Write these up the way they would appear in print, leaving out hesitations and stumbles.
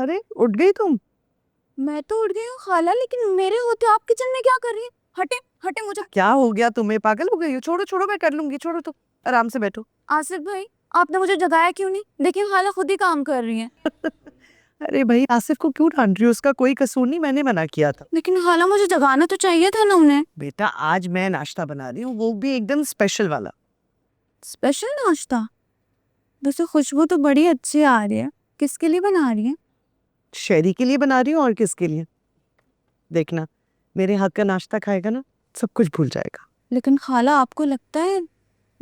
अरे उठ गई तुम? मैं तो उठ गई हूँ खाला, लेकिन मेरे होते आप किचन में क्या कर रही हैं? हटे हटे मुझे। क्या हो गया तुम्हें? पागल हो गई हो? छोड़ो छोड़ो, मैं कर लूंगी, छोड़ो तुम आराम से बैठो। आसिफ भाई, आपने मुझे जगाया क्यों नहीं? देखिए खाला खुद ही काम कर रही हैं। अरे भाई, आसिफ को क्यों डांट रही हो? उसका कोई कसूर नहीं, मैंने मना किया था। लेकिन खाला मुझे जगाना तो चाहिए था ना उन्हें। बेटा, आज मैं नाश्ता बना रही हूँ, वो भी एकदम स्पेशल वाला। स्पेशल नाश्ता? वैसे खुशबू तो बड़ी अच्छी आ रही है, किसके लिए बना रही है? शहरी के लिए बना रही हूँ, और किसके लिए? देखना, मेरे हाथ का नाश्ता खाएगा ना, सब कुछ भूल जाएगा। लेकिन खाला, आपको लगता है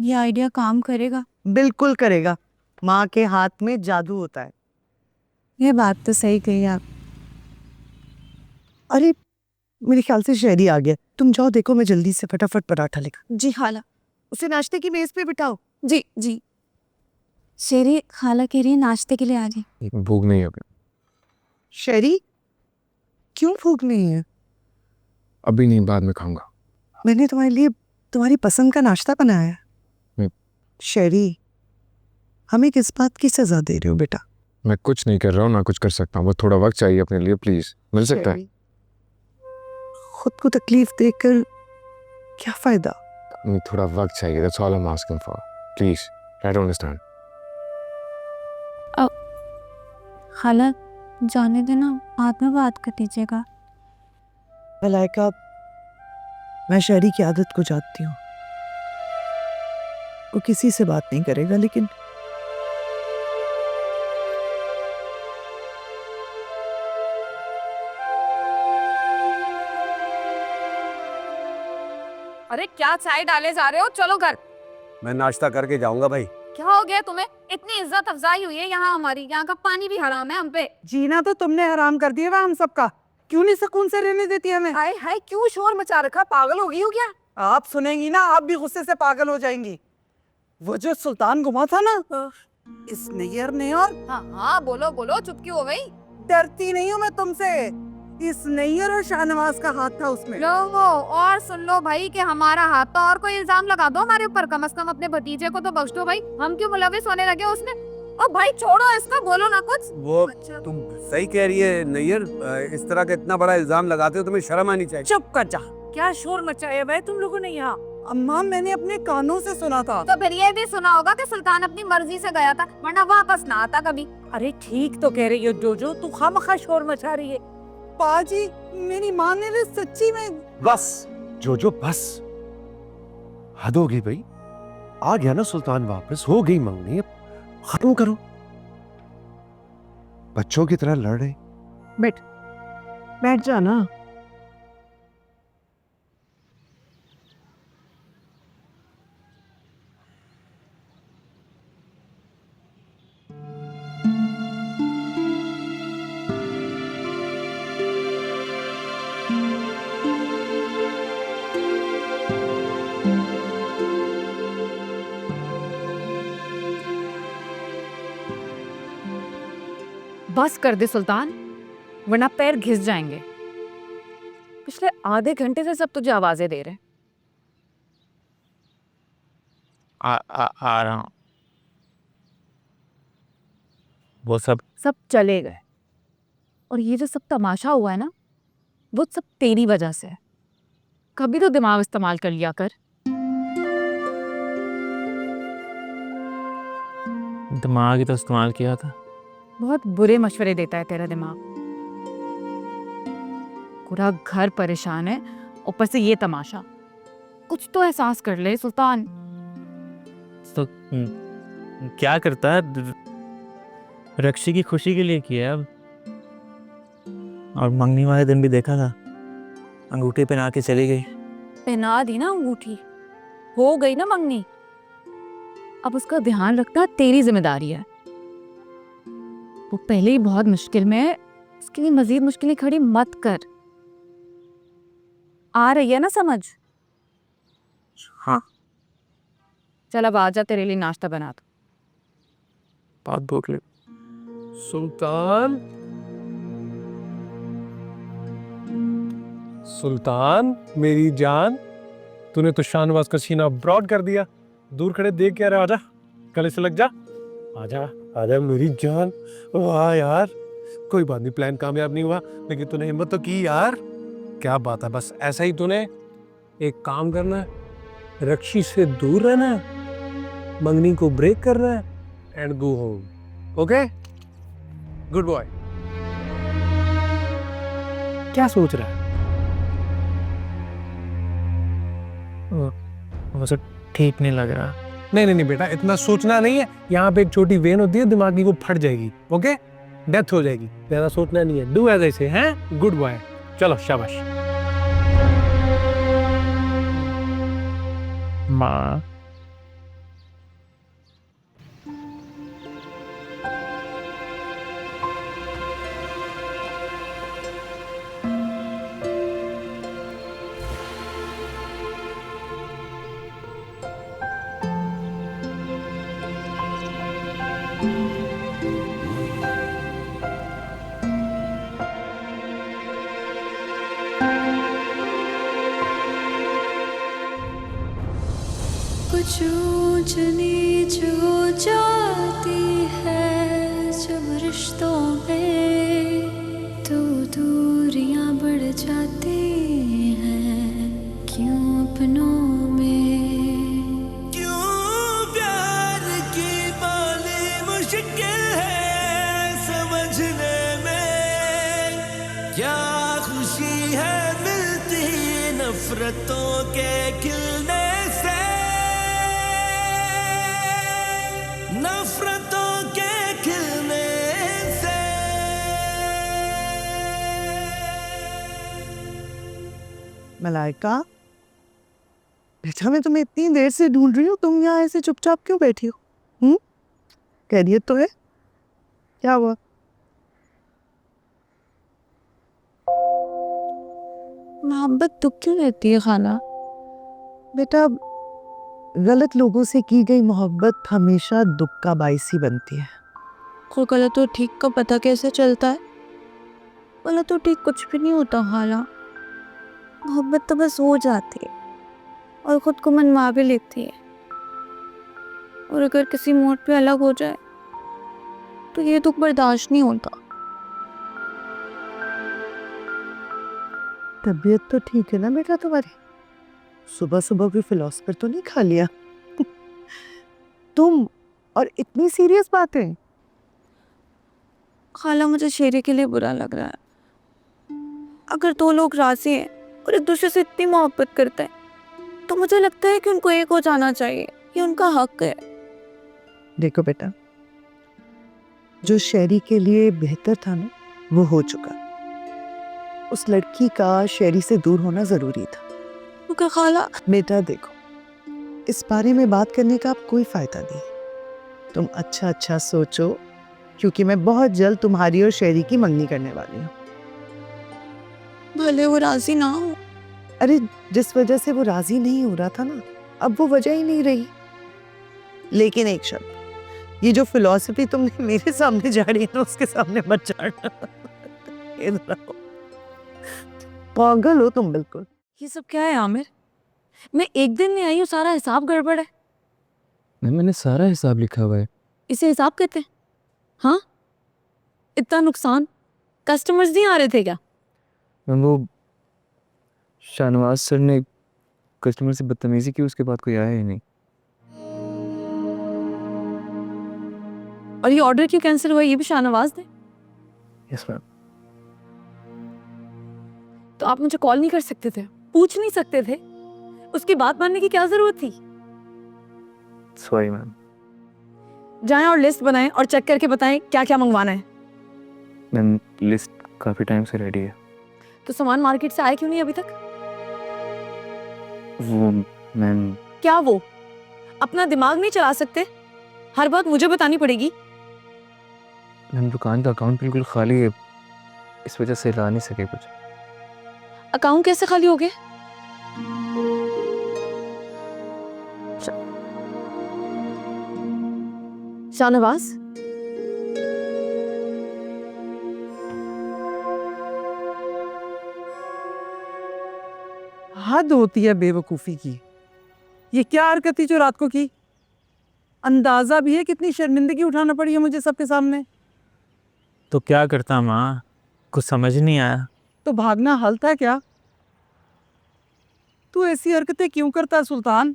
ये आइडिया काम करेगा? बिल्कुल करेगा। माँ के हाथ में जादू होता है। ये बात तो सही कही आप। अरे, मेरे ख्याल से शहरी आ गया। तुम जाओ देखो, मैं जल्दी से फटाफट पराठा लेकर। जी खाला। उसे नाश्ते की मेज पे बिठाओ। जी जी। शेरी खाला कह रही है नाश्ते के लिए आ रही। भूख नहीं होगी। शहरी, क्यों भूख नहीं है? अभी नहीं, बाद में खाऊंगा। मैंने तुम्हारे लिए तुम्हारी पसंद का नाश्ता बनाया है। मैं- शहरी, हमें किस बात की सजा दे रहे हो बेटा? मैं कुछ नहीं कर रहा हूँ, ना कुछ कर सकता हूँ। वो थोड़ा वक्त चाहिए अपने लिए, प्लीज। मिल सकता है? शहरी, खुद को तकलीफ देकर क्या फायदा? मुझे थोड़ा वक्त चाहिए, that's all I am asking for. Please, I don't understand. खाला जाने देना, बाद में बात कर लीजिएगा। मलाइका, मैं शहरी की आदत को जानती हूँ। वो किसी से बात नहीं करेगा, लेकिन अरे क्या चाय डाले जा रहे हो? चलो घर। मैं नाश्ता करके जाऊंगा भाई। क्या हो गया तुम्हें? इतनी इज्जत अफजाई हुई है यहाँ हमारी, यहाँ का पानी भी हराम है हम पे। जीना तो तुमने हराम कर दिया हम सबका। क्यों नहीं सुकून से रहने देती हमें? हाय हाय, क्यों शोर मचा रखा? पागल हो गई हो क्या? आप सुनेंगी ना, आप भी गुस्से से पागल हो जाएंगी। वो जो सुल्तान घुमा था ना, इस नैयर ने, और हाँ हाँ, बोलो बोलो, चुप क्यों हो गई? डरती नहीं हूँ मैं तुमसे। इस नैयर और शाहनवाज का हाथ था उसमें। लोगो और सुन लो भाई कि हमारा हाथ था, और कोई इल्जाम लगा दो हमारे ऊपर। कम से कम अपने भतीजे को तो बख्श दो भाई, हम क्यों मुलविस होने लगे उसमें? ओ भाई छोड़ो इसका, बोलो ना कुछ। वो अच्छा। तुम सही कह रही है नैयर, इस तरह का इतना बड़ा इल्जाम लगाते हो, तुम्हें शर्म आनी चाहिए। चुप कर जा। क्या शोर मचाया हुआ है तुम लोगों ने यहाँ? अम्मा, मैंने अपने कानों से सुना था। तो फिर ये भी सुना होगा कि सुल्तान अपनी मर्जी से गया था, वरना वापस ना आता कभी। अरे ठीक तो कह रही हो जोजो, तू खामखा शोर मचा रही है। पाजी, मेरी माँ ने भी सच्ची में। बस जोजो बस, हद हो गई भाई। आ गया ना सुल्तान वापस, हो गई मंगनी, अब खत्म करो। बच्चों की तरह लड़ रहे। बैठ जा ना। बस कर दे सुल्तान, वरना पैर घिस जाएंगे। पिछले आधे घंटे से सब तुझे आवाजें दे रहे हैं। आ रहा हूँ। वो सब चले गए, और ये जो सब तमाशा हुआ है ना, वो सब तेरी वजह से है। कभी तो दिमाग इस्तेमाल कर लिया कर। दिमाग ही तो इस्तेमाल किया था। बहुत बुरे मशवरे देता है तेरा दिमाग। पूरा घर परेशान है, ऊपर से ये तमाशा। कुछ तो एहसास कर ले सुल्तान। तो क्या करता है? रक्षी की खुशी के लिए किया है अब। और मंगनी वाले दिन भी देखा था, अंगूठी पहना के चली गई। पहना दी ना अंगूठी, हो गई ना मंगनी। अब उसका ध्यान रखना तेरी जिम्मेदारी है। वो पहले ही बहुत मुश्किल में है, इसके लिए मजीद मुश्किलें खड़ी मत कर। आ रही है ना समझ? हाँ। चल अब आजा, तेरे लिए नाश्ता बना दो। बहुत भूख लगी। सुल्तान, सुल्तान मेरी जान, तूने तो शाहनवाज का सीना ब्रॉड कर दिया। दूर खड़े देख क्या रहा? आजा, गले से लग जा। आजा आजा मेरी जान। वाह यार, कोई बात नहीं, प्लान कामयाब नहीं हुआ लेकिन तूने हिम्मत तो की यार। क्या बात है, बस ऐसा ही तूने एक काम करना है, रक्षी से दूर रहना है, मंगनी को ब्रेक करना है and go home. Okay, good boy. क्या सोच रहा है? मुझे ठीक नहीं लग रहा। नहीं नहीं नहीं बेटा, इतना सोचना नहीं है। यहाँ पे एक छोटी वेन होती है, दिमाग की, वो फट जाएगी। ओके, डेथ हो जाएगी। ज्यादा सोचना नहीं है। डू एज ऐसे हैं, गुड बॉय। चलो शाबाश। माँ, कुछ ऊंच नीच हो जाती है जब रिश्तों में, तो दूरियां बढ़ जाती हैं क्यों अपनों में। क्यों प्यार की बाली मुश्किल है समझने में, क्या खुशी है मिलती नफरतों के खिलने से, नफरतों के खिलने से। मलाइका, बेटा मैं तुम्हें इतनी देर से ढूंढ रही हूँ, तुम यहाँ ऐसे चुपचाप क्यों बैठी हो? खैरियत तो है? क्या हुआ? मोहब्बत दुख क्यों रहती है खाला? बेटा, गलत लोगों से की गई मोहब्बत हमेशा दुख का बायस ही बनती है। कोई गलत और ठीक का पता कैसे चलता है? गलत और ठीक कुछ भी नहीं होता खाला। मोहब्बत तो बस हो जाती है और खुद को मनवा भी लेती है, और अगर किसी मोड़ पे अलग हो जाए तो ये दुख बर्दाश्त नहीं होता। तबीयत तो ठीक है ना बेटा तुम्हारी? सुबह सुबह भी फिलोसफर तो नहीं खा लिया? तुम, और इतनी सीरियस बातें? खाला, मुझे शेरे के लिए बुरा लग रहा है। अगर दो लोग राजी हैं और एक दूसरे से इतनी मोहब्बत करते हैं तो मुझे लगता है कि उनको एक हो जाना चाहिए, ये उनका हक है। देखो बेटा, जो शेरी के लिए बेहतर था ना, वो हो चुका। उस लड़की का शेरी से दूर होना जरूरी था। तो क्या खाला? बेटा देखो, इस बारे में बात करने का अब कोई फायदा नहीं। तुम अच्छा अच्छा सोचो, क्योंकि मैं बहुत जल्द तुम्हारी और शेरी की मंगनी करने वाली हूँ। भले वो राजी ना हो। अरे, जिस वजह से वो राजी नहीं हो रहा था ना, अब वो वजह ही नहीं रही। लेकिन एक शर्त, ये जो फिलॉसफी तुमने मेरे सामने झाड़ी है ना, उसके सामने मत झाड़ना। इधर आओ। पागल हो तुम बिल्कुल। ये सब क्या है आमिर? मैं एक दिन नहीं आई हूँ, सारा हिसाब गड़बड़ है। मैंने सारा हिसाब लिखा हुआ है। इसे हिसाब कहते हैं? हाँ, इतना नुकसान, कस्टमर्स नहीं आ रहे थे क्या? मैम, वो शाहनवाज सर ने कस्टमर से बदतमीजी की, उसके बाद कोई आया ही नहीं। और ये ऑर्डर क्यों कैंसिल हुआ, ये भी शाहनवाज ने? Yes ma'am. तो आप मुझे कॉल नहीं कर सकते थे, पूछ नहीं सकते थे? उसकी बात मानने की क्या जरूरत थी? Sorry ma'am. जाएं और लिस्ट बनाएं और चेक करके बताएं क्या क्या मंगवाना है। मैम, लिस्ट काफी टाइम से रेडी है। तो सामान मार्केट से आया क्यों नहीं अभी तक? वो मैम, क्या वो? अपना दिमाग नहीं चला सकते? हर बात मुझे बतानी पड़ेगी? मैम दुकान का अकाउंट बिल्कुल खाली है, इस वजह से ला नहीं सके कुछ। अकाउंट कैसे खाली हो गए? शाहनवाज, हद होती है बेवकूफ़ी की। ये क्या हरकत थी जो रात को की? अंदाजा भी है कितनी शर्मिंदगी उठाना पड़ी है मुझे सबके सामने। तो क्या करता माँ, कुछ समझ नहीं आया। तो भागना हल था क्या? तू ऐसी हरकतें क्यों करता है सुल्तान?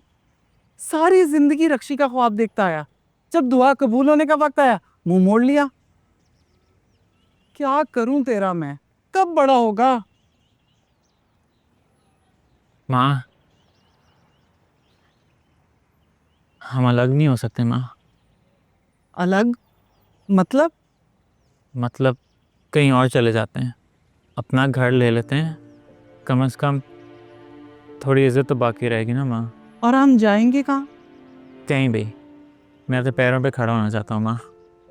सारी जिंदगी रक्षी का ख्वाब देखता आया, जब दुआ कबूल होने का वक्त आया मुंह मोड़ लिया। क्या करूं तेरा मैं, कब बड़ा होगा? माँ, हम अलग नहीं हो सकते माँ। अलग मतलब? मतलब कहीं और चले जाते हैं, अपना घर ले लेते हैं, कम से कम थोड़ी इज्जत तो बाकी रहेगी ना माँ। और हम जाएंगे कहाँ? कहीं भी, मैं अपने पैरों पे खड़ा होना चाहता हूँ माँ।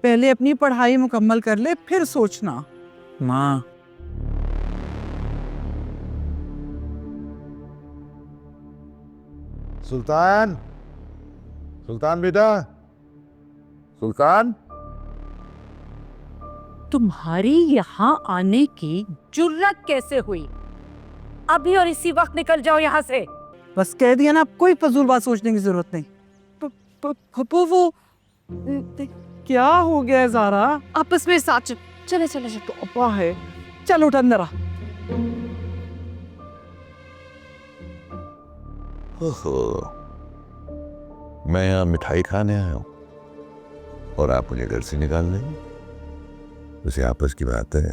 पहले अपनी पढ़ाई मुकम्मल कर ले, फिर सोचना। माँ, सुल्तान, सुल्तान बेटा, सुल्तान। तुम्हारी यहाँ आने की जुर्रत कैसे हुई? अभी और इसी वक्त निकल जाओ यहाँ से। बस कह दिया ना, कोई फजूल बात सोचने की जरूरत नहीं। वो क्या हो गया है ज़ारा? आपस में साथ चले चले चले। तो अब्बा है, चल उठ अंदर आ। ओहो, मैं यहाँ मिठाई खाने आया हूँ और आप मुझे घर से निकाल देंगे? उसे आपस की बात है,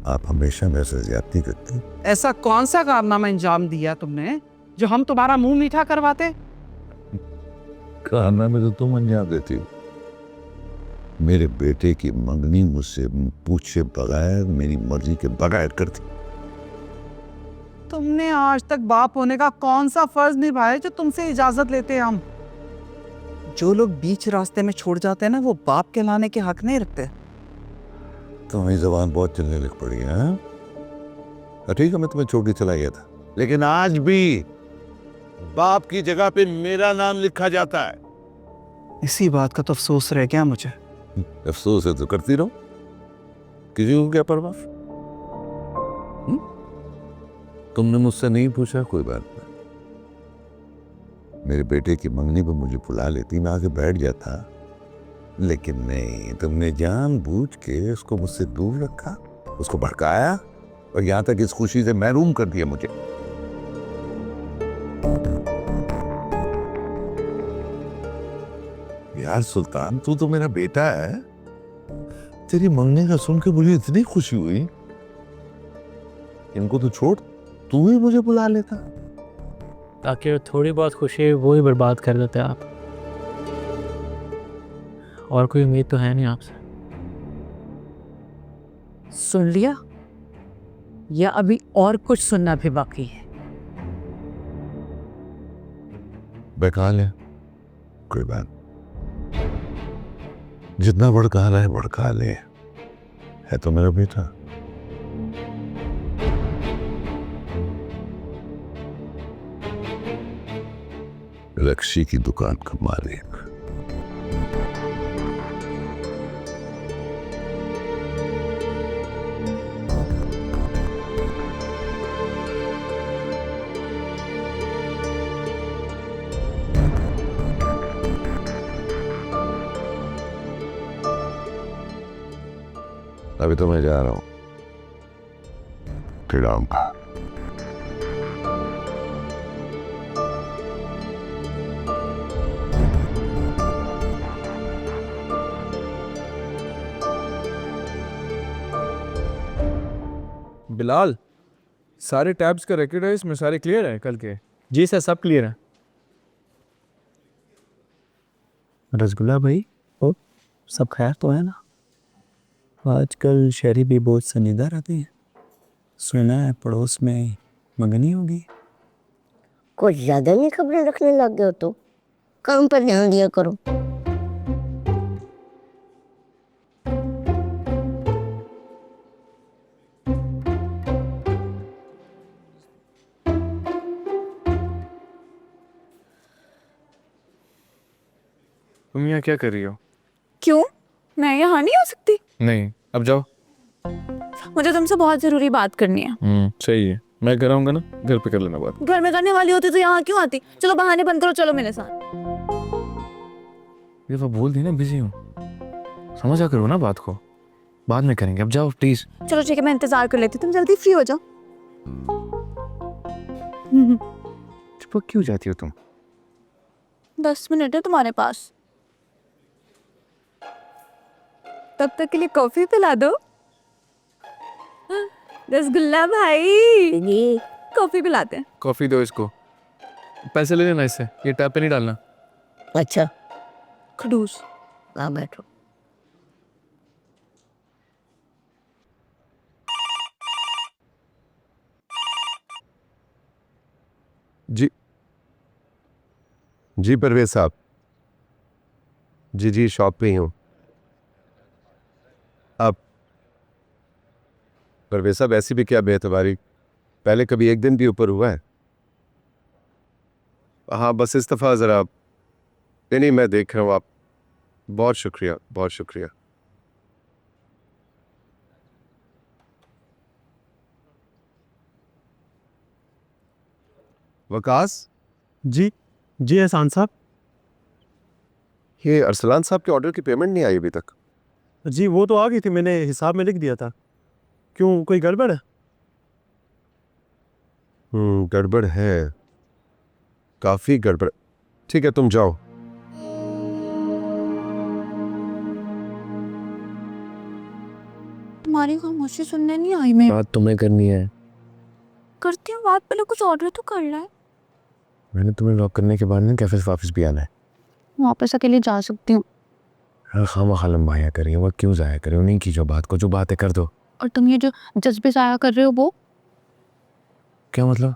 आप हमेशा मेरे से ज्यादती करते हैं। ऐसा कौन सा कारनामा अंजाम दिया तुमने जो हम तुम्हारा मुंह मीठा करवाते? कारनामे तो तुम अंजाम देती हो। मेरे बेटे की मंगनी मुझसे पूछे बगैर, मेरी मर्जी के बगैर करती। तुमने आज तक बाप होने का कौन सा फर्ज निभाया जो तुमसे इजाजत लेते हैं हम? जो लोग बीच रास्ते में छोड़ जाते हैं ना, वो बाप कहलाने के हक नहीं रखते। तुम्हारी जबान बहुत चलने लग पड़ी है, हाँ? ठीक है, मैं तुम्हें छोड़ के चला गया था, लेकिन आज भी बाप की जगह पे मेरा नाम लिखा जाता है। इसी बात का तो अफसोस रह गया मुझे। अफसोस है तो करती रहो, किसी को क्या परवाह। तुमने मुझसे नहीं पूछा, कोई बात नहीं। मेरे बेटे की मंगनी पर मुझे बुला लेती, मैं आके बैठ जाता, लेकिन नहीं, तुमने जानबूझ के उसको मुझसे दूर रखा, उसको भड़काया और यहां तक इस खुशी से महरूम कर दिया मुझे। यार सुल्तान, तू तो मेरा बेटा है, तेरी मंगनी का सुन के मुझे इतनी खुशी हुई। इनको तो छोड़, तू ही मुझे बुला लेता। ताकि थोड़ी बहुत खुशी है वो ही बर्बाद कर देते आप। और कोई उम्मीद तो है नहीं आपसे। सुन लिया या अभी और कुछ सुनना भी बाकी है? बहका ले, कोई बात, जितना भड़का रहा है भड़का ले, है तो मेरा बेटा। रक्षी की दुकान का मालिक। अभी तो मैं जा रहा हूं, फिर आऊंगा। बिलाल, सारे टैब्स का रिकॉर्ड है इसमें, सारे क्लियर है कल के? जी सर, सब क्लियर है। रसगुल्ला भाई, ओ, सब खैर तो है ना? आजकल शहरी भी बहुत संजीदा रहते हैं। सुना है पड़ोस में मंगनी होगी। कुछ ज्यादा नहीं खबरें रखने लग गए हो, तो काम पर ध्यान दिया करो। तुम यहाँ क्या कर रही हो? क्यों, मैं यहाँ नहीं हो सकती? नहीं, अब जाओ। मुझे तुमसे बहुत जरूरी बात करनी है। सही है, मैं घर आऊंगा ना, घर पे कर लेना बात। घर में करने वाली होती तो यहाँ क्यों आती? चलो बहाने बंद करो, चलो मेरे साथ। ये तो बोल दी ना, बिजी हूँ, समझा करो ना बात को। बाद में करेंगे, अब जाओ प्लीज। चलो ठीक है, मैं इंतजार कर लेती हूँ, तुम जल्दी फ्री हो जाओ। चुप क्यों जाती हो तुम? 10 मिनट है तुम्हारे पास, तब तक के लिए कॉफी पिला दो। रसगुल्ला भाई, जी कॉफी पिलाते हैं। कॉफी दो इसको, पैसे ले लेना इससे, ये टैप पे नहीं डालना। अच्छा खड़ूस। आ बैठो। जी जी परवेज साहब, जी शॉप पे ही हूँ। अब परवेज साहब ऐसी भी क्या बेतबारी, पहले कभी एक दिन भी ऊपर हुआ है? हाँ बस इस दफ़ा ज़रा, नहीं मैं देख रहा हूँ। आप बहुत शुक्रिया, बहुत शुक्रिया। वकास जी जी एहसान साहब। ये अरसलान साहब के ऑर्डर की पेमेंट नहीं आई अभी तक। जी वो तो आ गई थी, मैंने हिसाब में लिख दिया था। क्यों, कोई गड़बड़ है? गड़बड़ है, काफी गड़बड़। ठीक है तुम जाओ। तुम्हारी खामोशी सुनने नहीं आई मैं। बात तुम्हें करनी है। करती हूँ बात, पहले कुछ ऑर्डर तो कर रहा है। मैंने तुम्हें लॉक करने के बाद ना कैफे से वापस भी आना है। वापस अकेले जा सकती हूँ। खामा लंबाया कर रही हो, वक्त क्यों जाया कर रही हो? नहीं की जो बात को, जो बातें कर दो। और तुम ये जो जज्बे जाया कर रहे हो वो क्या मतलब?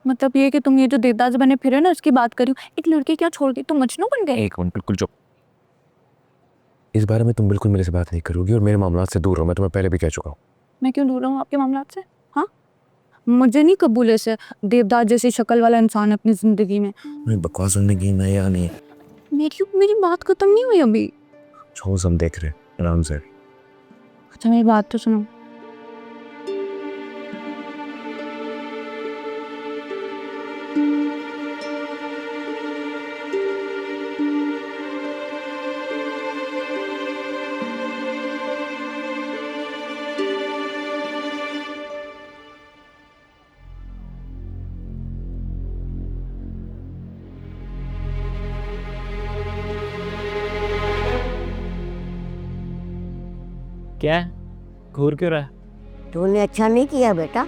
मतलब ये कि तुम ये जो देवदास बने फिर ना, उसकी बात करी। एक लड़की क्या छोड़ दी, तुम मजनू बन गए। एक मिनट, बिल्कुल चुप। इस बारे में तुम बिल्कुल मेरे से बात नहीं करोगी और मेरे मामला से दूर हो। मैं तुम्हें पहले भी कह चुका हूँ। मैं क्यों दूर रहूँ आपके मामला से? हाँ, मुझे नहीं कबूल है से देवदास जैसी शक्ल वाला इंसान अपनी जिंदगी में। मैं बकवास सुनने की मैं या नहीं। मेरी बात खत्म नहीं हुई अभी। छोड़, हम देख रहे आराम से। अच्छा मेरी बात तो सुनो। क्या है, घूर क्यों रहा है? तूने अच्छा नहीं किया बेटा,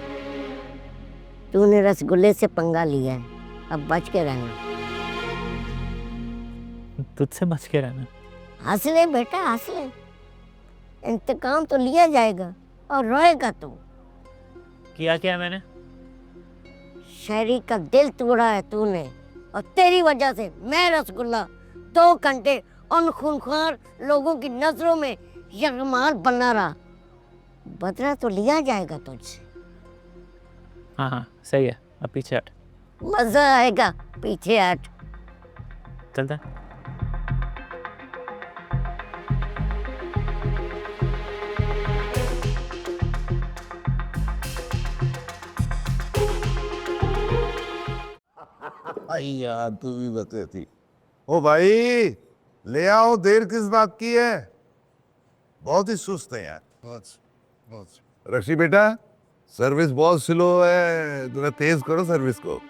तूने रसगुल्ले से पंगा लिया है, अब बच के रहना। तुझसे बच के रहना। हंस ले बेटा हंस ले, इंतकाम तो लिया जाएगा और रोएगा तू। किया क्या मैंने? शहरी का दिल तोड़ा है तूने, और तेरी वजह से मैं रसगुल्ला 2 घंटे उन खूंखार लोगों की नजरों में यरमाल बना रहा। बदला तो लिया जाएगा तुझसे। हाँ सही है, अब पीछे हट। मजा आएगा, पीछे हट। चलता। यार तू भी बते थी। ओ भाई ले आओ, देर किस बात की है? बहुत ही सुस्त है यार, बहुत। रक्षी बेटा, सर्विस बहुत स्लो है, थोड़ा तेज करो सर्विस को।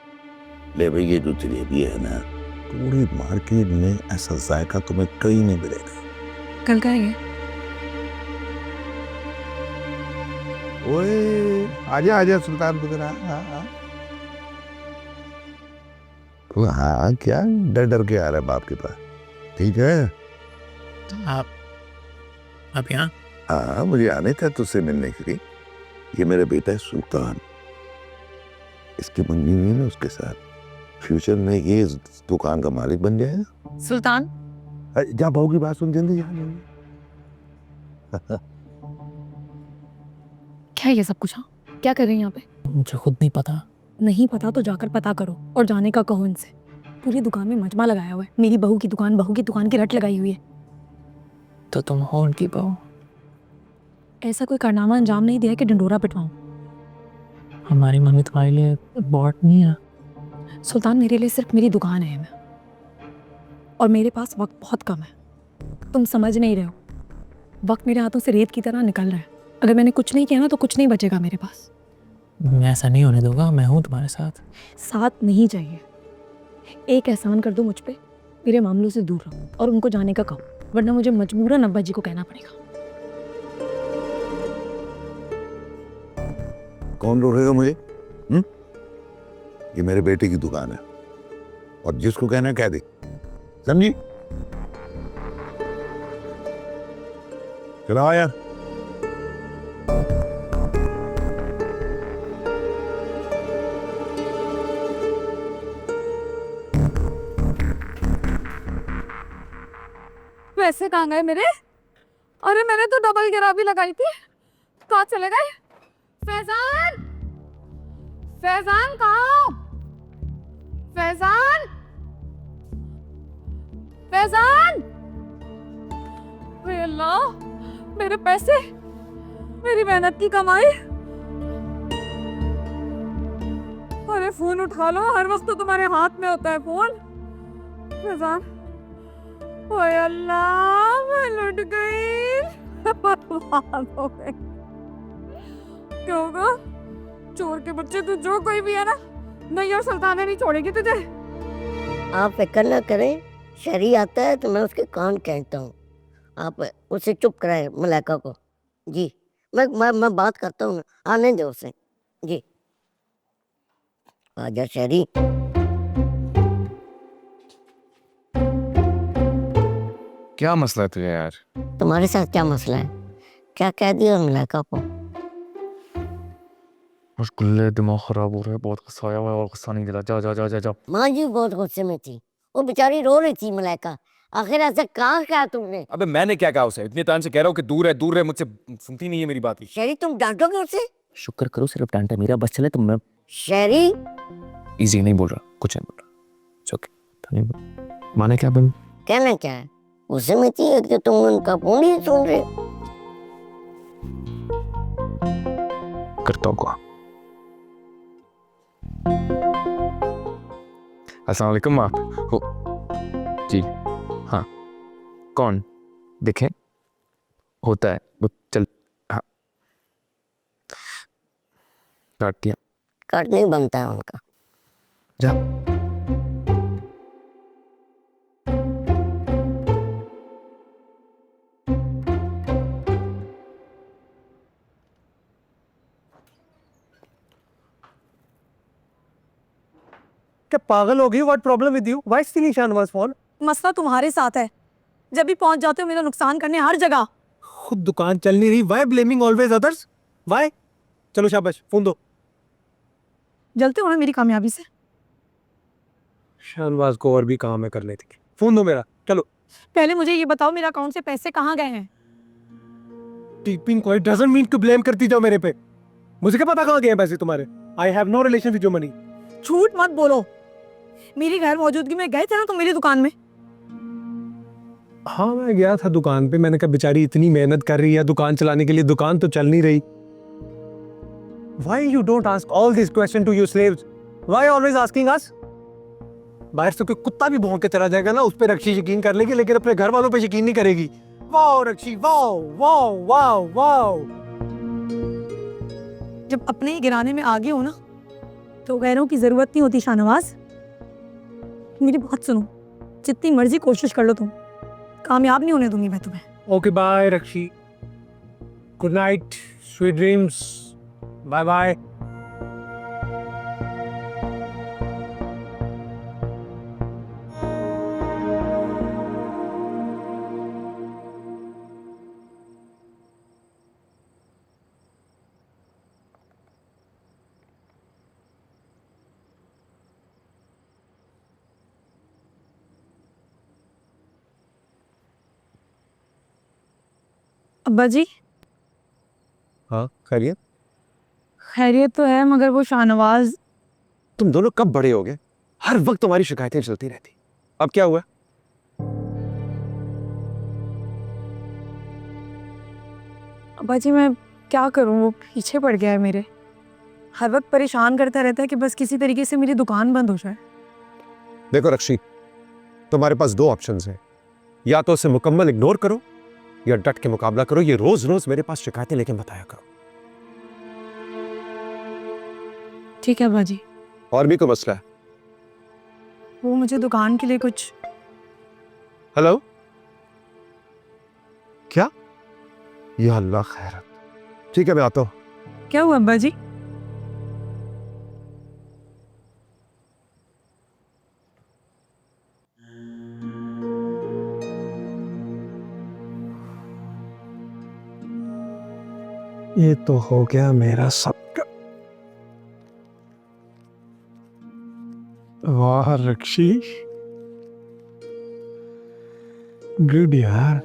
ले भाई, ये जो जलेबी है ना, पूरी मार्केट में ऐसा जायका तुम्हें कहीं नहीं मिलेगा। कल का है ओए आजा आजा सुल्तान पुत्र। हाँ क्या डर डर के आ रहा है बाप के पास? ठीक है आप यहाँ? हाँ मुझे आने था तुझसे मिलने के लिए। ये मेरा बेटा है सुल्तान, इसकी मंगनी हुई ना उसके साथ, फ्यूचर में ये इस दुकान का मालिक बन जाएगा। सुल्तान, जा बहू की बात सुन जल्दी जा। क्या ये सब कुछ? हाँ, क्या कर रही हैं यहाँ पे? मुझे खुद नहीं पता। नहीं पता तो जाकर पता करो, और जाने का कहो इनसे। पूरी दुकान में मजमा लगाया हुआ है, मेरी बहू की दुकान की रट लगाई हुई है। तो तुम हो उनकी बहू? ऐसा कोई कारनामा अंजाम नहीं दिया कि डंडोरा पिटवाऊं। हमारी मम्मी तुम्हारे लिए बॉट नहीं है। सुल्तान, मेरे लिए सिर्फ मेरी दुकान है और मेरे पास वक्त बहुत कम है। तुम समझ नहीं रहे हो। वक्त मेरे हाथों से रेत की तरह निकल रहा है। अगर मैंने कुछ नहीं किया ना तो कुछ नहीं बचेगा मेरे पास। मैं ऐसा नहीं होने दूंगा, मैं हूँ तुम्हारे साथ। साथ नहीं चाहिए। एक एहसान कर दो मुझ पे, मेरे मामलों से दूर रहो और उनको जाने का कहो, वरना मुझे मजबूरन अब्बा जी को कहना पड़ेगा। कौन रोकेगा मुझे? ये मेरे बेटे की दुकान है और जिसको कहना है कह दे, समझी? चलो यार। पैसे कहाँ गए मेरे? अरे मैंने तो डबल गिराबी लगाई थी, कहाँ चले गए? फैजान, फैजान कहाँ? फैजान, फैजान! हे अल्लाह, मेरे पैसे, मेरी मेहनत की कमाई। अरे फोन उठा लो, हर वक्त तो तुम्हारे हाथ में होता है फोन। फैजान, ओए अल्लाह, मैं लुट गई। बर्बाद हो गई। क्या होगा? चोर के बच्चे, तू जो कोई भी है ना, नैयर सुल्तान नहीं छोड़ेगी तुझे। आप फिक्र ना करें, शहरी आता है तो मैं उसके कान कहता हूँ। आप उसे चुप कराए मलाइका को। जी, मैं बात करता हूँ, आने दो उसे। जी, आजा शहरी। क्या मसला है तुझे यार? तुम्हारे साथ क्या मसला है? क्या कह दिया मलाइका को? मुश्किल, दिमाग खराब हो रहा है, बहुत गुस्सा आया हुआ है और गुस्सा नहीं दिला। जा जा जा जा जा। माँ जी बहुत गुस्से में थी, वो बेचारी रो रही थी मलाइका। आखिर ऐसा कहा क्या तुमने? अबे मैंने क्या कहा उसे? इतने टाइम से कह रहा हूँ कि दूर है, मुझसे सुनती नहीं है मेरी बात। शहरी तुम डांटोगे उसे? शुक्र करो सिर्फ डांटा, मेरा बस चले तो मैं शहरी इजी नहीं बोल रहा, कुछ नहीं बोल रहा। ओके, माने क्या बन? कहना क्या है? गुस्से में थी एक तो तुम उनका फोन ही सुन रहे। करता हूँ। अस्सलाम वालेकुम आप हो? जी हाँ, कौन? देखें, होता है वो। चल हाँ, काट दिया। काट नहीं बनता है उनका। जा। क्या पागल हो गई? What problem with you? Why stealing Shahnawaz phone? मसला तुम्हारे साथ है, जब भी पहुंच जाते हो मेरा नुकसान करने हर जगह। खुद दुकान चल नहीं रही, why blaming always others? Why? चलो शाबाश, फोन दो। जलते हो ना मेरी कामयाबी से। शाहनवाज को और भी काम है करने थी। फोन दो मेरा, चलो। पहले मुझे ये बताओ, मेरे अकाउंट से पैसे कहाँ गए हैं? Keeping quiet doesn't mean to blame करती जाओ मेरे पे। मुझे क्या पता कहाँ गए हैं पैसे तुम्हारे? I have no relation with your money. झूठ मत बोलो, मेरी गैर मौजूदगी में गए थे ना तुम मेरी दुकान में? हाँ, मैं गया था दुकान पे। मैंने कहा बेचारी इतनी मेहनत कर रही है दुकान चलाने के लिए, दुकान तो चल नहीं रही। Why you don't ask all these questions to your slaves? Why always asking us? बाहर से कोई कुत्ता भी भौंक के चला जाएगा ना, उस पे रक्षी यकीन कर लेगी, लेकिन अपने घर वालों पे यकीन नहीं करेगी। Wow Rakshi, wow wow wow wow. जब अपने ही गिराने में आगे हो ना तो गैरों की जरूरत नहीं होती। शाहनवाज, मेरी बात सुनो, जितनी मर्जी कोशिश कर लो तुम, कामयाब नहीं होने दूंगी मैं तुम्हें। Okay bye Rakshi, good night, sweet dreams, bye bye. अब्बा जी, हाँ खैरियत? खैरियत तो है, मगर वो शाहनवाज। तुम दोनों कब बड़े हो गए? हर वक्त तुम्हारी शिकायतें चलती रहती। अब क्या हुआ? अब्बा जी मैं क्या करूं, वो पीछे पड़ गया है मेरे। हर वक्त परेशान करता रहता है कि बस किसी तरीके से मेरी दुकान बंद हो जाए। देखो रक्षी, तुम्हारे पास दो ऑप्शंस हैं। या तो उसे मुकम्मल इग्नोर करो या डट के मुकाबला करो, ये रोज रोज मेरे पास शिकायतें लेके बताया करो। ठीक है बाजी, और भी कोई मसला है? वो मुझे दुकान के लिए कुछ। हेलो, क्या? या अल्लाह खैरत। ठीक है, मैं आता हूँ। क्या हुआ अब्बा जी? ये तो हो गया मेरा सबका। वाह रक्षी, गुड यार।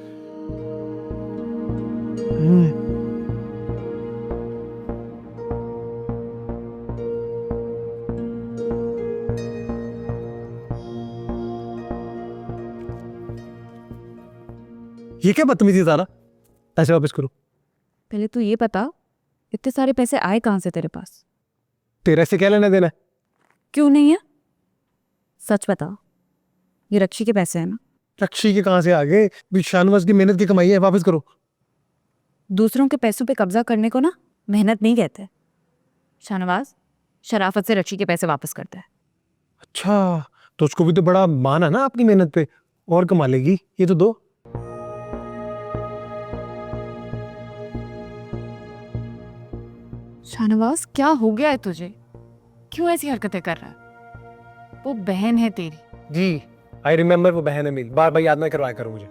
ये क्या बदतमीजी ज़ारा, ऐसे वापस करो। पहले तू ये बता, इतने सारे पैसे आए कहाँ से तेरे पास? तेरे से क्या लेना देना है? क्यों नहीं है? सच बता, ये रक्षी के पैसे हैं ना? रक्षी के कहाँ से आ गए? भी शाहनवाज की मेहनत की कमाई है, वापस करो। दूसरों के पैसों पे कब्जा करने को ना मेहनत नहीं कहते। शाहनवाज शराफत से रक्षी के पैसे वापस करता है। अच्छा, तो उसको भी तो बड़ा मान है ना आपकी मेहनत पे, और कमा लेगी। ये तो दो। शाहनवाज क्या हो गया है तुझे? क्यों ऐसी हरकतें कर रहा है? वो बहन है तेरी। जी, आई रिमेम्बर, वो बहन है मेरी। बार बार याद ना करवाया करो मुझे।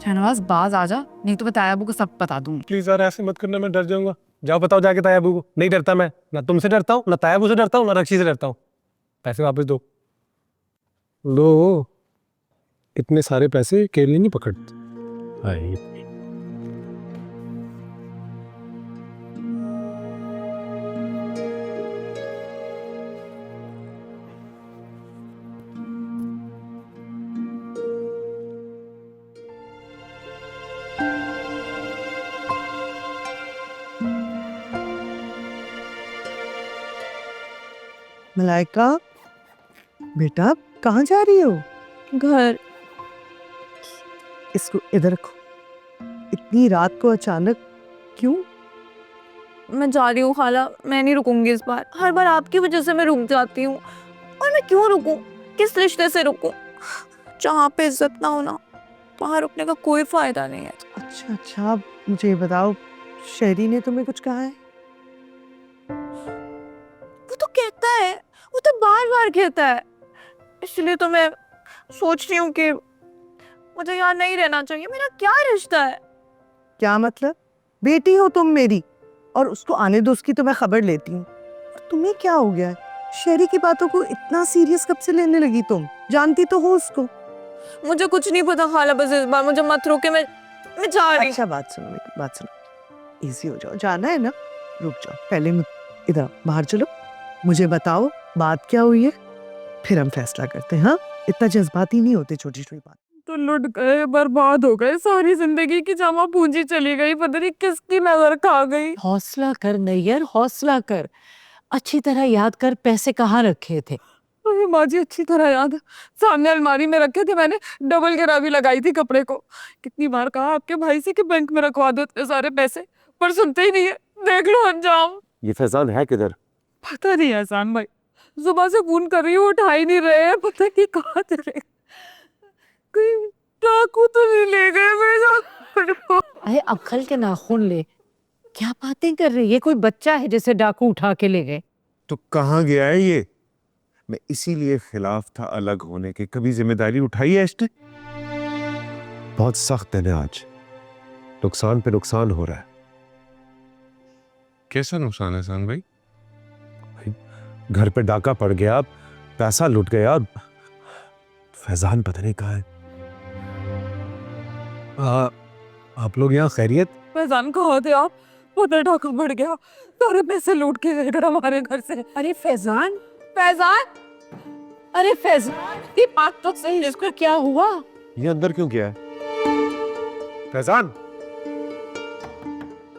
शाहनवाज बाज आ जा, नहीं तो मैं ताया अबू को सब बता दूंगी। प्लीज यार, ऐसे मत करना, मैं डर जाऊंगा। जाओ बताओ जाके ताया अबू को। नहीं डरता मैं, ना तुमसे डरता हूँ, ना ताया अबू से डरता हूँ, ना रक्षी से डरता हूँ। पैसे वापस दो। लो, इतने सारे पैसे केले नहीं पकड़ते। आई मलाइका, बेटा कहाँ जा रही हो? घर। इसको इधर रखो। इतनी रात को अचानक क्यों? मैं जा रही हूँ खाला, मैं नहीं रुकूंगी इस बार। हर बार आपकी वजह से मैं रुक जाती हूँ, और मैं क्यों रुकूं? किस रिश्ते से रुकूं? जहाँ पे इज्जत ना हो ना, वहाँ रुकने का कोई फायदा नहीं है। अच्छा अच्छा, मुझे ये बताओ, शहरी ने तुम्हें कुछ कहा है? वो तो कहता है, वो तो बार बार कहता है। इसलिए तो मैं सोच रही हूँ कि मुझे यहाँ नहीं रहना चाहिए। मेरा क्या रिश्ता है? क्या मतलब? बेटी हो तुम मेरी, और उसको आने दो, उसकी तो मैं खबर लेती हूँ। और तुम्हें क्या हो गया है? शहरी की बातों को इतना सीरियस कब से लेने लगी तुम? जानती तो हो उसको। मुझे कुछ नहीं पता खाला, बस इस बार मुझे मत रोके। मैं जा रही हूँ। अच्छा, बात सुनो मेरी, बात सुनो। इजी हो जाओ, जाना है ना? रुक जाओ, पहले इधर बाहर चलो, मुझे बताओ बात क्या हुई है, फिर हम फैसला करते हैं। हाँ, इतना जज्बाती नहीं होते छोटी छोटी बात। तो लुट गए, बर्बाद हो गए, सारी जिंदगी की जमा पूंजी चली गई, पता नहीं किसकी नजर खा गई। हौसला कर नैयर, हौसला कर। अच्छी तरह याद कर, पैसे कहाँ रखे थे? अरे माँ जी, अच्छी तरह याद है, सामने अलमारी में रखे थे। मैंने डबल गिरावी लगाई थी कपड़े को। कितनी बार कहा आपके भाई से कि बैंक में रखवा दो इतने सारे पैसे, पर सुनते ही नहीं है। देख लो अंजाम। ये फैजान है किधर? पता नहीं एहसान भाई, सुबह से फोन कर रही हूँ, उठा ही नहीं रहे हैं। पता नहीं कहाँ चले, कोई डाकू तो नहीं ले गए मेरे? अरे अक्ल के नाखून ले, क्या बातें कर रही है? कोई बच्चा है जैसे डाकू उठा के ले गए? तो कहाँ गया है ये? मैं इसीलिए खिलाफ था अलग होने के। कभी जिम्मेदारी उठाई है इसने? बहुत सख्त है ना आज, नुकसान पे नुकसान हो रहा है। कैसा नुकसान है सान भाई? घर पे डाका पड़ गया, पैसा लुट गया, फैजान पता नहीं कहाँ है। आप लोग यहाँ खैरियत? फैजान कहाँ थे आप? पता डाका पड़ गया, सारे पैसे लूट के गए हमारे घर से। अरे फैजान, फैजान, अरे फैजान, ये बात तो सही, इसको क्या हुआ? ये अंदर क्यों गया है? फैजान,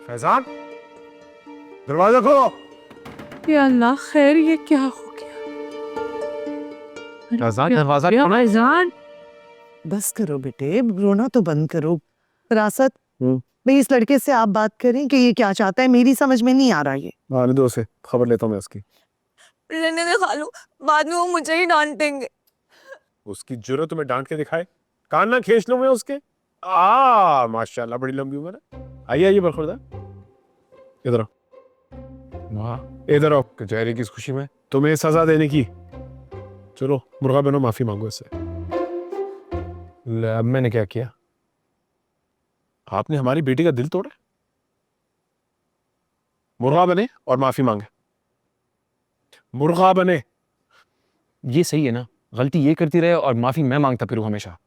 फैजान, दरवाजा खोलो। या अल्लाह खैर, ये क्या हो गया? फैजान, दरवाजा फैजान, बस करो बेटे, रोना तो बंद करो। फरासत, भाई इस लड़के से आप बात करें कि ये क्या चाहता है, मेरी समझ में नहीं आ रहा ये। आने दो उसे, खबर लेता हूँ मैं उसकी। रहने दे खालू, बाद में वो मुझे ही डांटेंगे। उसकी जरूरत तुम्हें डांट के दिखाए, कान ना खींच लूं मैं उसके। माशाल्लाह बड़ी लंबी उम्र है। आइए आइए बरखुरदा, इधर आओ। वाह, इधर आओ। कचहरी की इस खुशी में तुम्हें सजा देने की। चलो मुर्गा बनो, माफी मांगो इससे। अब मैंने क्या किया? आपने हमारी बेटी का दिल तोड़ा। मुर्गा बने और माफी मांगे। मुर्गा बने। ये सही है ना? गलती ये करती रहे और माफी मैं मांगता फिरूं हमेशा।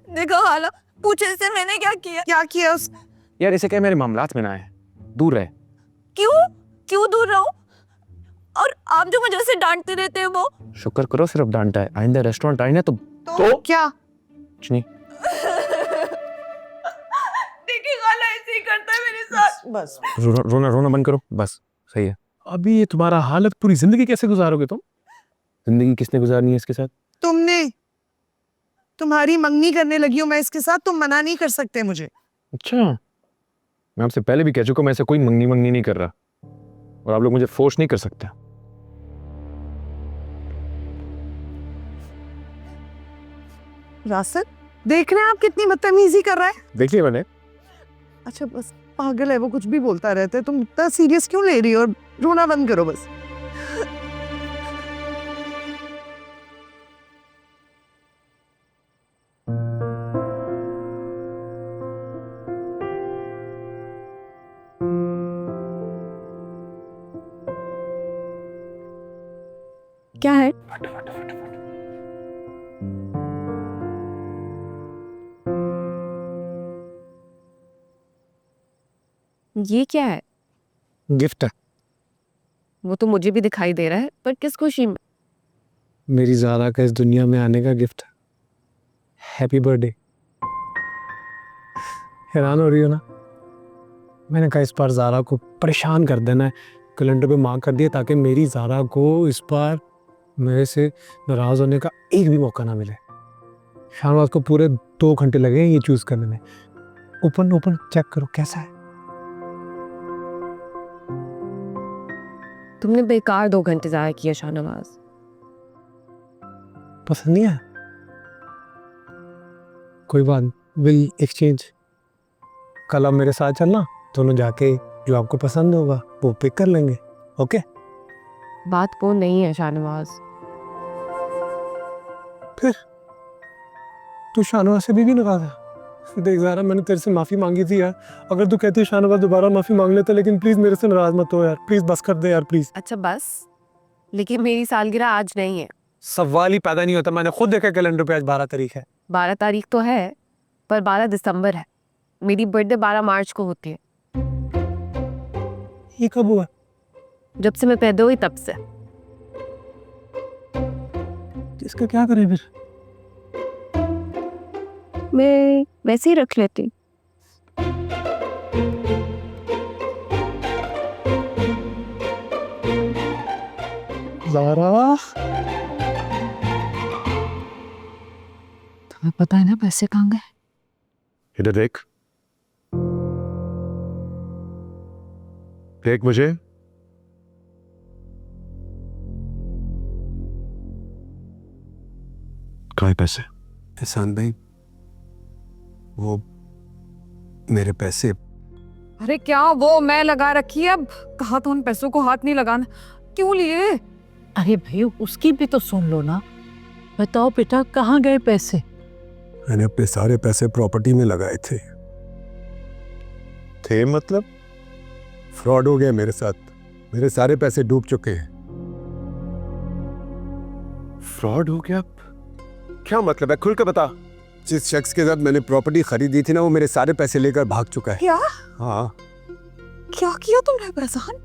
देखो खाला, पूछे से मैंने क्या किया? क्या किया उस? यार इसे क्या मेरे मामलात में ना है, दूर रहे। क्यों क्यों दूर रहूं? और आप जो मुझे ऐसे डांटते रहते हैं वो? शुक्र करो सिर्फ डांटा है, आइंदा रेस्टोरेंट आई ना तो क्या? कुछ नहीं। देखिए खाला ऐसे ही करता है मेरे साथ। बस रोना रोना बंद करो, बस सही है। अभी ये तुम्हारा हालत पूरी जिंदगी कैसे गुजारोगे तुम? जिंदगी किसने गुजारनी है इसके साथ? तुमने। तुम्हारी मंगनी करने लगी हूं मैं इसके साथ, तुम मना नहीं कर सकते मुझे। अच्छा, मैं आपसे पहले भी कह चुका हूं मैं ऐसे कोई मंगनी नहीं कर रहा, और आप लोग मुझे फोर्स नहीं कर सकते। रासत, देख रहे हैं आप कितनी बदतमीजी कर रहा है। देख लिया मैंने। अच्छा बस पागल है वो, कुछ भी बोलता रहता है। तुम इतना सीरियस क्यों ले रही हो? और रोना बंद करो बस। क्या है? ये क्या है? गिफ्ट है वो तो मुझे भी दिखाई दे रहा है, पर किस खुशी में? मेरी ज़ारा का इस दुनिया में आने का गिफ्ट। Happy birthday. हैरान हो रही हो ना? मैंने कहा इस बार ज़ारा को परेशान कर देना है, कैलेंडर पे मार्क कर दिया ताकि मेरी ज़ारा को इस बार मेरे से नाराज़ होने का एक भी मौका ना मिले। शाहनवाज को पूरे 2 घंटे लगे ये चूज़ करने में। ओपन चेक करो कैसा है। तुमने बेकार 2 घंटे ज़ाया किया शाहनवाज। पसंद नहीं आया? कोई बात, विल एक्सचेंज। कल आप मेरे साथ चलना, दोनों जाके जो आपको पसंद होगा वो पिक कर लेंगे। ओके? बात वो नहीं है शाहनवाज। फिर तू शाहनवाज से भी नाराज है? देख ज़ारा, मैंने तेरे से माफ़ी मांगी थी यार। अगर तू कहती है शाहनवाज दोबारा माफ़ी मांग लेता, लेकिन प्लीज़ मेरे से नाराज मत हो यार। प्लीज़ बस कर दे यार, प्लीज़। अच्छा बस, लेकिन मेरी सालगिरह आज नहीं है। सवाल ही पैदा नहीं होता। मैंने खुद देखा कैलेंडर पे आज 12 तारीख है। 12 तारीख तो है, पर 12 दिसंबर है। मेरी बर्थडे 12 मार्च को होती है। ये कब हुआ? जब से मैं पैदा हुई तब से। इसका क्या करें फिर? मैं वैसे ही रख लेती। ज़ारा, तुम्हें पता है ना पैसे कहाँ गए? इधर देख, देख मुझे। कहाँ है पैसे? एहसान भाई, वो मेरे पैसे। अरे क्या वो मैं लगा रखी है? अब कहा तो उन पैसों को हाथ नहीं लगाना। क्यों लिए? अरे भाई उसकी भी तो सुन लो ना। बताओ बेटा, कहाँ गए पैसे? मैंने अपने सारे पैसे प्रॉपर्टी में लगाए थे। मतलब फ्रॉड हो गया मेरे साथ। मेरे सारे पैसे डूब चुके हैं। फ्रॉड हो गया? क्या मतलब है? खुल के बता। जिस शख्स के साथ मैंने प्रॉपर्टी खरीदी थी ना, वो मेरे सारे पैसे लेकर भाग चुका है। क्या? हाँ। क्या किया तुमने फैजान?